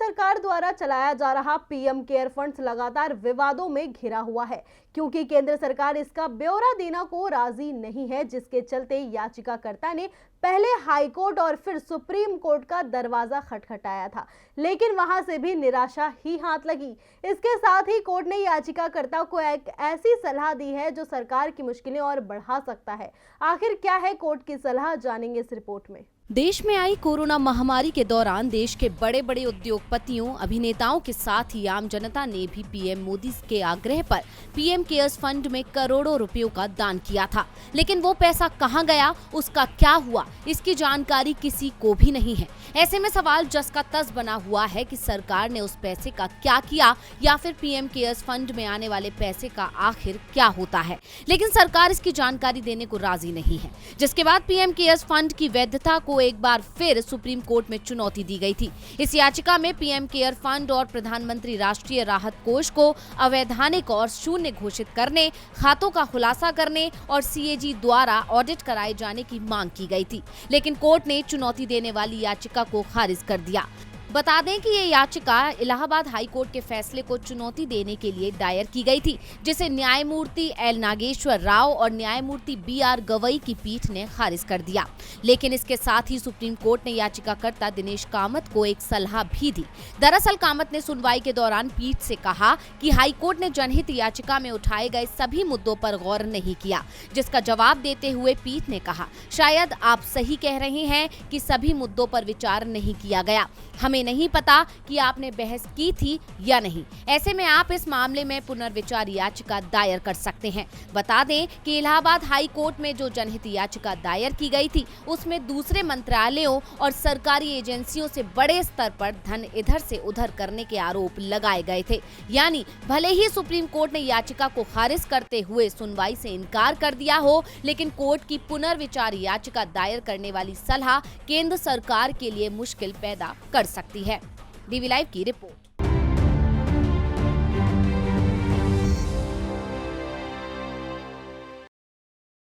सरकार द्वारा चलाया जा रहा पीएम केयर फंड्स लगातार विवादों में घिरा हुआ है, क्योंकि केंद्र सरकार इसका ब्यौरा देना को राजी नहीं है, जिसके चलते याचिकाकर्ता ने पहले हाई कोर्ट और फिर सुप्रीम कोर्ट का दरवाजा खटखटाया था, लेकिन वहां से भी निराशा ही हाथ लगी। इसके साथ ही कोर्ट ने याचिकाकर्ता को एक ऐसी सलाह दी है जो सरकार की मुश्किलें और बढ़ा सकता है। आखिर क्या है कोर्ट की सलाह, जानेंगे इस रिपोर्ट में। देश में आई कोरोना महामारी के दौरान देश के बड़े बड़े उद्योगपतियों, अभिनेताओं के साथ ही आम जनता ने भी पीएम मोदी के आग्रह पर पीएम केयर्स फंड में करोड़ों रुपयों का दान किया था, लेकिन वो पैसा कहां गया, उसका क्या हुआ, इसकी जानकारी किसी को भी नहीं है। ऐसे में सवाल जस का तस बना हुआ है कि सरकार ने उस पैसे का क्या किया या फिर पीएम केयर्स फंड में आने वाले पैसे का आखिर क्या होता है। लेकिन सरकार इसकी जानकारी देने को राजी नहीं है, जिसके बाद पीएम केयर्स फंड की वैधता को एक बार फिर सुप्रीम कोर्ट में चुनौती दी गई थी। इस याचिका में पीएम केयर फंड और प्रधानमंत्री राष्ट्रीय राहत कोष को अवैधानिक और शून्य घोषित करने, खातों का खुलासा करने और सीएजी द्वारा ऑडिट कराए जाने की मांग की गई थी, लेकिन कोर्ट ने चुनौती देने वाली याचिका को खारिज कर दिया। बता दें कि ये याचिका इलाहाबाद हाई कोर्ट के फैसले को चुनौती देने के लिए दायर की गई थी, जिसे न्यायमूर्ति एल नागेश्वर राव और न्यायमूर्ति बीआर गवई की पीठ ने खारिज कर दिया। लेकिन इसके साथ ही सुप्रीम कोर्ट ने याचिकाकर्ता दिनेश कामत को एक सलाह भी दी। दरअसल कामत ने सुनवाई के दौरान पीठ से कहा कि हाई कोर्ट ने जनहित याचिका में उठाए गए सभी मुद्दों पर गौर नहीं किया, जिसका जवाब देते हुए पीठ ने कहा, शायद आप सही कह रहे हैं कि सभी मुद्दों पर विचार नहीं किया गया, हमें नहीं पता कि आपने बहस की थी या नहीं। ऐसे में आप इस मामले में पुनर्विचार याचिका दायर कर सकते हैं। बता दें कि इलाहाबाद हाई कोर्ट में जो जनहित याचिका दायर की गई थी, उसमें दूसरे मंत्रालयों और सरकारी एजेंसियों से बड़े स्तर पर धन इधर से उधर करने के आरोप लगाए गए थे। यानी भले ही सुप्रीम कोर्ट ने याचिका को खारिज करते हुए सुनवाई से इनकार कर दिया हो, लेकिन कोर्ट की पुनर्विचार याचिका दायर करने वाली सलाह केंद्र सरकार के लिए मुश्किल पैदा कर सकती है। डीवी लाइव की रिपोर्ट।